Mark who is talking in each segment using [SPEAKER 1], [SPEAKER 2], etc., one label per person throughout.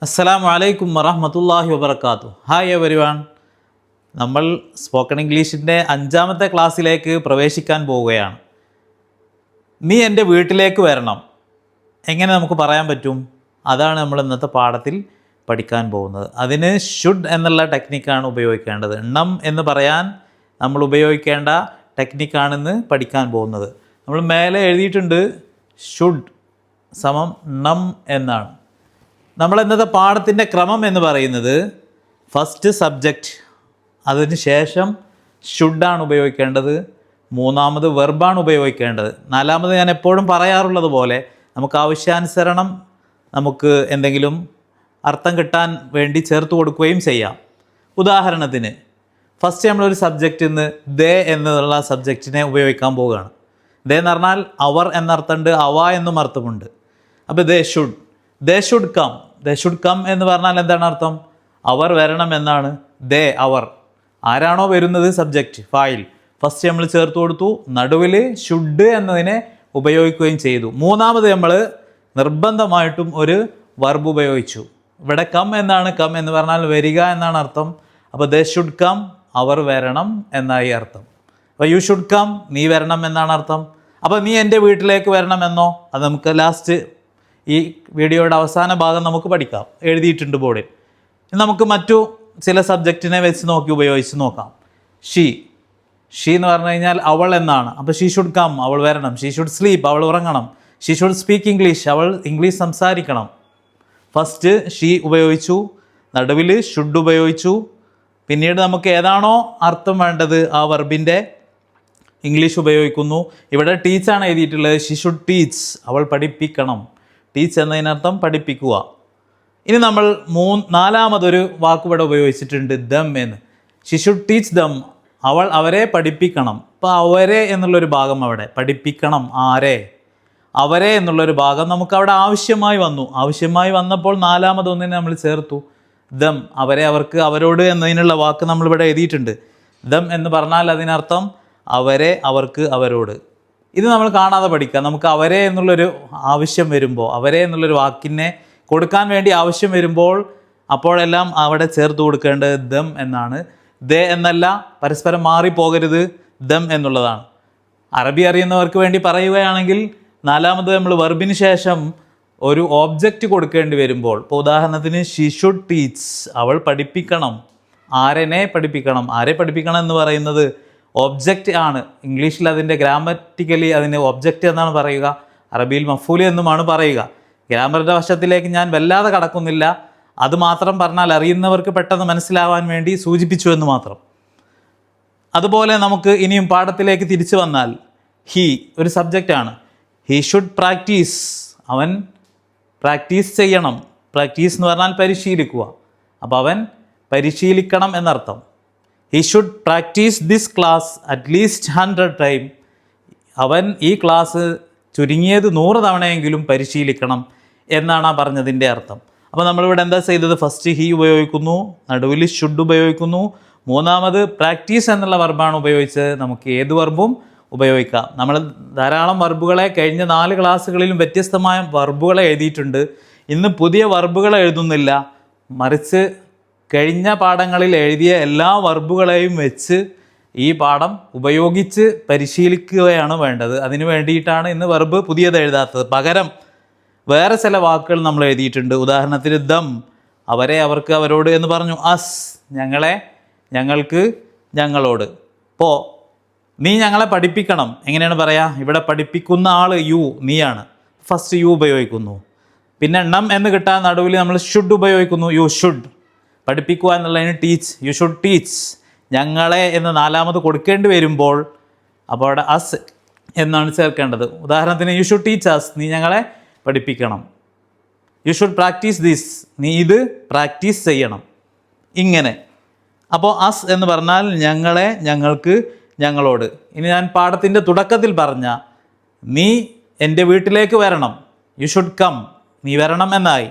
[SPEAKER 1] അസ്സലാമു അലൈക്കും വറഹ്മത്തുള്ളാഹി വബറകാതുഹു. Hi everyone. നമ്മൾ സ്പോക്കൺ ഇംഗ്ലീഷിൻ്റെ 5ാമത്തെ ക്ലാസ്സിലേക്ക് പ്രവേശിക്കാൻ പോവുകയാണ്. നീ എൻ്റെ വീട്ടിലേക്ക് വരണം എങ്ങനെ നമുക്ക് പറയാൻ പറ്റും? അതാണ് നമ്മൾ ഇന്നത്തെ പാഠത്തിൽ പഠിക്കാൻ പോകുന്നത്. അതിന് ഷുഡ് എന്നുള്ള ടെക്നിക്കാണ് ഉപയോഗിക്കേണ്ടത്. ണം എന്ന് പറയാൻ നമ്മൾ ഉപയോഗിക്കേണ്ട ടെക്നിക്കാണെന്ന് പഠിക്കാൻ പോകുന്നത്. നമ്മൾ മേലെ എഴുതിയിട്ടുണ്ട് ഷുഡ് സമം ണം എന്നാണ്. നമ്മൾ ഇന്നത്തെ പാഠത്തിൻ്റെ ക്രമം എന്ന് പറയുന്നത് ഫസ്റ്റ് സബ്ജക്റ്റ്, അതിന് ശേഷം ഷുഡാണ് ഉപയോഗിക്കേണ്ടത്, മൂന്നാമത് വെർബാണ് ഉപയോഗിക്കേണ്ടത്, നാലാമത് ഞാൻ എപ്പോഴും പറയാറുള്ളത് പോലെ നമുക്ക് ആവശ്യാനുസരണം നമുക്ക് എന്തെങ്കിലും അർത്ഥം കിട്ടാൻ വേണ്ടി ചേർത്ത് കൊടുക്കുകയും ചെയ്യാം. ഉദാഹരണത്തിന് ഫസ്റ്റ് നമ്മളൊരു സബ്ജക്റ്റിൽ നിന്ന് ദേ എന്നുള്ള സബ്ജക്റ്റിനെ ഉപയോഗിക്കാൻ പോവുകയാണ്. ദേ എന്ന് പറഞ്ഞാൽ അവർ എന്നർത്ഥമുണ്ട്, അവ എന്നും അർത്ഥമുണ്ട്. അപ്പോൾ they should come. They should come എന്ന് പറഞ്ഞാൽ എന്താണ് അർത്ഥം? അവർ വരണം എന്നാണ്. ദേ അവർ, ആരാണോ വരുന്നത് സബ്ജക്റ്റ് ഫായിൽ ഫസ്റ്റ് നമ്മൾ ചേർത്ത് കൊടുത്തു, നടുവിൽ ഷുഡ് എന്നതിനെ ഉപയോഗിക്കുകയും ചെയ്തു. മൂന്നാമത് നമ്മൾ നിർബന്ധമായിട്ടും ഒരു വർബ് ഉപയോഗിച്ചു. ഇവിടെ കം എന്നാണ്, കം എന്ന് പറഞ്ഞാൽ വരിക എന്നാണ് അർത്ഥം. അപ്പോൾ ദേ ഷുഡ് കം, അവർ വരണം എന്നായി അർത്ഥം. അപ്പോൾ യു ഷുഡ് കം, നീ വരണം എന്നാണ് അർത്ഥം. അപ്പോൾ നീ എൻ്റെ വീട്ടിലേക്ക് വരണമെന്നോ, അത് നമുക്ക് ലാസ്റ്റ് ഈ വീഡിയോയുടെ അവസാന ഭാഗം നമുക്ക് പഠിക്കാം, എഴുതിയിട്ടുണ്ട് ബോർഡിൽ. നമുക്ക് മറ്റു ചില സബ്ജക്റ്റിനെ വെച്ച് ഉപയോഗിച്ച് നോക്കാം. ഷീ എന്ന് പറഞ്ഞു കഴിഞ്ഞാൽ അവൾ എന്നാണ്. അപ്പോൾ ഷീ ഷുഡ് കം, അവൾ വരണം. ഷീ ഷുഡ് സ്ലീപ്പ്, അവൾ ഉറങ്ങണം. ഷീ ഷുഡ് സ്പീക്ക് ഇംഗ്ലീഷ്, അവൾ ഇംഗ്ലീഷ് സംസാരിക്കണം. ഫസ്റ്റ് ഷീ ഉപയോഗിച്ചു, നടുവിൽ ഷുഡ് ഉപയോഗിച്ചു, പിന്നീട് നമുക്ക് ഏതാണോ അർത്ഥം വേണ്ടത് ആ വെർബിൻ്റെ ഇംഗ്ലീഷ് ഉപയോഗിക്കുന്നു. ഇവിടെ ടീച്ചാണ് എഴുതിയിട്ടുള്ളത്. ഷീ ഷുഡ് ടീച്ച്, അവൾ പഠിപ്പിക്കണം. ടീച്ച് എന്നതിനർത്ഥം പഠിപ്പിക്കുക. ഇനി നമ്മൾ നാലാമതൊരു വാക്കിവിടെ ഉപയോഗിച്ചിട്ടുണ്ട്, ദം എന്ന്. ഷീ ഷുഡ് ടീച്ച് ദം, അവൾ അവരെ പഠിപ്പിക്കണം. അപ്പോൾ അവരെ എന്നുള്ളൊരു ഭാഗം അവിടെ പഠിപ്പിക്കണം. ആരെ? അവരെ എന്നുള്ളൊരു ഭാഗം നമുക്ക് അവിടെ ആവശ്യമായി വന്നു. ആവശ്യമായി വന്നപ്പോൾ നാലാമതൊന്നിനെ നമ്മൾ ചേർത്തു, ദം. അവരെ, അവർക്ക്, അവരോട് എന്നതിനുള്ള വാക്ക് നമ്മളിവിടെ എഴുതിയിട്ടുണ്ട്. ദം എന്ന് പറഞ്ഞാൽ അതിനർത്ഥം അവരെ, അവർക്ക്, അവരോട്. ഇത് നമ്മൾ കാണാതെ പഠിക്കുക. നമുക്ക് അവരെ എന്നുള്ളൊരു ആവശ്യം വരുമ്പോൾ, അവരെ എന്നുള്ളൊരു വാക്കിനെ കൊടുക്കാൻ വേണ്ടി ആവശ്യം വരുമ്പോൾ അപ്പോഴെല്ലാം അവിടെ ചേർത്ത് കൊടുക്കേണ്ടത് ദം എന്നാണ്. ദേ എന്നല്ല, പരസ്പരം മാറിപ്പോകരുത്, ദം എന്നുള്ളതാണ്. അറബി അറിയുന്നവർക്ക് വേണ്ടി പറയുകയാണെങ്കിൽ നാലാമത് നമ്മൾ വെർബിന് ശേഷം ഒരു ഓബ്ജക്റ്റ് കൊടുക്കേണ്ടി വരുമ്പോൾ, ഇപ്പോൾ ഉദാഹരണത്തിന് ഷീ ഷുഡ് ടീച്ച്, അവൾ പഠിപ്പിക്കണം. ആരെനെ പഠിപ്പിക്കണം? ആരെ പഠിപ്പിക്കണം എന്ന് പറയുന്നത് ഒബ്ജക്റ്റ് ആണ്. ഇംഗ്ലീഷിൽ അതിൻ്റെ ഗ്രാമറ്റിക്കലി അതിന് ഒബ്ജക്റ്റ് എന്നാണ് പറയുക, അറബിയിൽ മഫൂലി എന്നുമാണ് പറയുക. ഗ്രാമറിൻ്റെ വശത്തിലേക്ക് ഞാൻ വല്ലാതെ കടക്കുന്നില്ല. അതുമാത്രം പറഞ്ഞാൽ അറിയുന്നവർക്ക് പെട്ടെന്ന് മനസ്സിലാവാൻ വേണ്ടി സൂചിപ്പിച്ചു എന്ന് മാത്രം. അതുപോലെ നമുക്ക് ഇനിയും പാഠത്തിലേക്ക് തിരിച്ചു വന്നാൽ, ഹീ ഒരു സബ്ജക്റ്റാണ്. ഹീ ഷുഡ് പ്രാക്ടീസ്, അവൻ പ്രാക്ടീസ് ചെയ്യണം. പ്രാക്ടീസ് എന്ന് പറഞ്ഞാൽ പരിശീലിക്കുക. അപ്പോൾ അവൻ പരിശീലിക്കണം എന്നർത്ഥം. He should practice this class at least 100 time, അവൻ ഈ ക്ലാസ് ചുരുങ്ങിയത് 100 തവണയെങ്കിലും പരിശീലിക്കണം എന്നാണ് ആ പറഞ്ഞതിൻ്റെ അർത്ഥം. അപ്പോൾ നമ്മളിവിടെ എന്താ ചെയ്തത്? ഫസ്റ്റ് ഹി ഉപയോഗിക്കുന്നു, നടുവിൽ ഷുഡ് ഉപയോഗിക്കുന്നു, മൂന്നാമത് പ്രാക്ടീസ് എന്നുള്ള വർബാണ് ഉപയോഗിച്ചത്. നമുക്ക് ഏത് വർബും ഉപയോഗിക്കാം. നമ്മൾ ധാരാളം വർബുകളെ കഴിഞ്ഞ 4 ക്ലാസ്സുകളിലും വ്യത്യസ്തമായ വർബുകളെ എഴുതിയിട്ടുണ്ട്. ഇന്ന് പുതിയ വർബുകൾ എഴുതുന്നില്ല, മറിച്ച് കഴിഞ്ഞ പാഠങ്ങളിൽ എഴുതിയ എല്ലാ വർബുകളെയും വെച്ച് ഈ പാഠം ഉപയോഗിച്ച് പരിശീലിക്കുകയാണ് വേണ്ടത്. അതിന് വേണ്ടിയിട്ടാണ് ഇന്ന് വെർബ് പുതിയത് എഴുതാത്തത്. പകരം വേറെ ചില വാക്കുകൾ നമ്മൾ എഴുതിയിട്ടുണ്ട്. ഉദാഹരണത്തിന് ദം, അവരെ, അവർക്ക്, അവരോട് എന്ന് പറഞ്ഞു. അസ്, ഞങ്ങളെ, ഞങ്ങൾക്ക്, ഞങ്ങളോട്. ഇപ്പോൾ നീ ഞങ്ങളെ പഠിപ്പിക്കണം എങ്ങനെയാണ് പറയുക? ഇവിടെ പഠിപ്പിക്കുന്ന ആൾ യു, നീയാണ്. ഫസ്റ്റ് യു ഉപയോഗിക്കുന്നു. പിന്നെ ണം എന്ന് കിട്ടാൻ നടുവിൽ നമ്മൾ ഷുഡ് ഉപയോഗിക്കുന്നു. യു ഷുഡ്, പഠിപ്പിക്കുക എന്നുള്ളതിന് ടീച്ച്, യു ഷുഡ് ടീച്ച്. ഞങ്ങളെ എന്ന് നാലാമത് കൊടുക്കേണ്ടി വരുമ്പോൾ അപ്പോൾ അവിടെ അസ് എന്നാണ് ചേർക്കേണ്ടത്. ഉദാഹരണത്തിന് യു ഷുഡ് ടീച്ച് അസ്, നീ ഞങ്ങളെ പഠിപ്പിക്കണം. യു ഷുഡ് പ്രാക്ടീസ് ദിസ്, നീ ഇത് പ്രാക്ടീസ് ചെയ്യണം. ഇങ്ങനെ. അപ്പോൾ അസ് എന്ന് പറഞ്ഞാൽ ഞങ്ങളെ, ഞങ്ങൾക്ക്, ഞങ്ങളോട്. ഇനി ഞാൻ പാഠത്തിൻ്റെ തുടക്കത്തിൽ പറഞ്ഞ നീ എൻ്റെ വീട്ടിലേക്ക് വരണം, യു ഷുഡ് കം, നീ വരണം എന്നായി.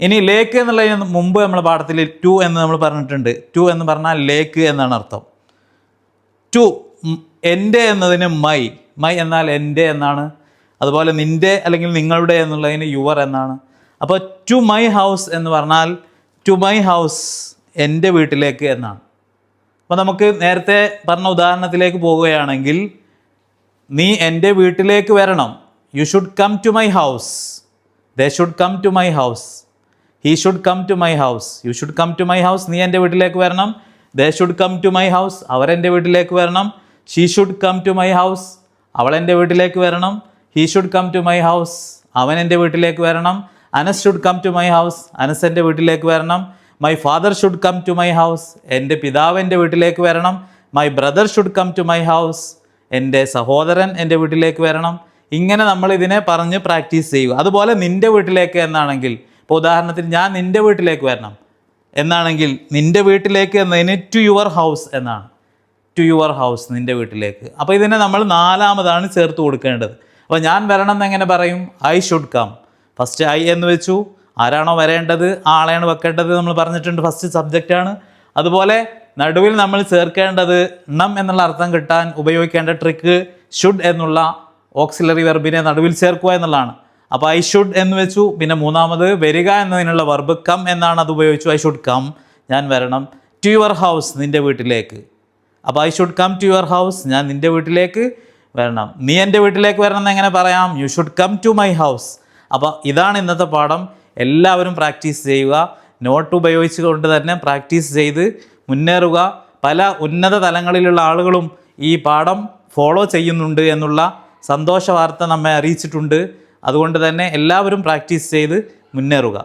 [SPEAKER 1] ഇനി ലേക്ക് എന്നുള്ളതിന് മുമ്പ് നമ്മൾ പാഠത്തിൽ ടു എന്ന് നമ്മൾ പറഞ്ഞിട്ടുണ്ട്. ടു എന്ന് പറഞ്ഞാൽ ലേക്ക് എന്നാണ് അർത്ഥം. ടു, എൻ്റെ എന്നതിന് മൈ, മൈ എന്നാൽ എൻ്റെ എന്നാണ്. അതുപോലെ നിൻ്റെ അല്ലെങ്കിൽ നിങ്ങളുടെ എന്നുള്ളതിന് യുവർ എന്നാണ്. അപ്പോൾ ടു മൈ ഹൗസ് എന്ന് പറഞ്ഞാൽ ടു മൈ ഹൗസ്, എൻ്റെ വീട്ടിലേക്ക് എന്നാണ്. അപ്പോൾ നമുക്ക് നേരത്തെ പറഞ്ഞ ഉദാഹരണത്തിലേക്ക് പോവുകയാണെങ്കിൽ, നീ എൻ്റെ വീട്ടിലേക്ക് വരണം. You should come to my house. They should come to my house. He should come to my house. You should come to my house. നീ എൻ്റെ വീട്ടിലേക്ക് വരണം. They should come to my house. അവരെൻ്റെ വീട്ടിലേക്ക് വരണം. She should come to my house. അവൾ എൻ്റെ വീട്ടിലേക്ക് വരണം. He should come to my house. അവൻ എൻ്റെ വീട്ടിലേക്ക് വരണം. Anas should come to my house. Anas എൻ്റെ വീട്ടിലേക്ക് വരണം. My father should come to my house. എൻ്റെ പിതാവ് എൻ്റെ വീട്ടിലേക്ക് വരണം. My brother should come to my house. എൻ്റെ സഹോദരൻ എൻ്റെ വീട്ടിലേക്ക് വരണം. ഇങ്ങനെ നമ്മൾ ഇതിനെ പറഞ്ഞ് പ്രാക്ടീസ് ചെയ്യുക. അതുപോലെ നിൻ്റെ വീട്ടിലേക്ക് എന്നാണെങ്കിൽ, ഇപ്പോൾ ഉദാഹരണത്തിന് ഞാൻ നിൻ്റെ വീട്ടിലേക്ക് വരണം എന്നാണെങ്കിൽ, നിൻ്റെ വീട്ടിലേക്ക് എന്നതിന് ടു യുവർ ഹൗസ് എന്നാണ്. ടു യുവർ ഹൗസ്, നിൻ്റെ വീട്ടിലേക്ക്. അപ്പോൾ ഇതിനെ നമ്മൾ നാലാമതാണ് ചേർത്ത് കൊടുക്കേണ്ടത്. അപ്പോൾ ഞാൻ വരണം എന്നെങ്ങനെ പറയും? I should come. First I എന്ന് വെച്ചു. ആരാണോ വരേണ്ടത് ആ ആളെയാണ് വെക്കേണ്ടത് നമ്മൾ പറഞ്ഞിട്ടുണ്ട്. ഫസ്റ്റ് സബ്ജക്റ്റാണ്. അതുപോലെ നടുവിൽ നമ്മൾ ചേർക്കേണ്ടത് ണം എന്നുള്ള അർത്ഥം കിട്ടാൻ ഉപയോഗിക്കേണ്ട ട്രിക്ക് ഷുഡ് എന്നുള്ള ഓക്സിലറി വെർബിനെ നടുവിൽ ചേർക്കുക എന്നുള്ളതാണ്. അപ്പോൾ ഐ ഷുഡ് എന്ന് വെച്ചു. പിന്നെ മൂന്നാമത് വരിക എന്നതിനുള്ള വെർബ് കം എന്നാണ്, അത് ഉപയോഗിച്ചു. ഐ ഷുഡ് കം, ഞാൻ വരണം. ടു യുവർ ഹൗസ്, നിൻ്റെ വീട്ടിലേക്ക്. അപ്പോൾ I should come to your house, ഞാൻ നിൻ്റെ വീട്ടിലേക്ക് വരണം. നീ എൻ്റെ വീട്ടിലേക്ക് വരണം എന്ന് എങ്ങനെ പറയാം? You should come to my house. അപ്പോൾ ഇതാണ് ഇന്നത്തെ പാഠം. എല്ലാവരും പ്രാക്ടീസ് ചെയ്യുക. നോട്ട് ഉപയോഗിച്ചുകൊണ്ട് തന്നെ പ്രാക്ടീസ് ചെയ്ത് മുന്നേറുക. പല ഉന്നത തലങ്ങളിലുള്ള ആളുകളും ഈ പാഠം ഫോളോ ചെയ്യുന്നുണ്ട് എന്നുള്ള സന്തോഷ വാർത്ത നമ്മെ അറിയിച്ചിട്ടുണ്ട്. അതുകൊണ്ട് തന്നെ എല്ലാവരും പ്രാക്ടീസ് ചെയ്ത് മുന്നേറുക.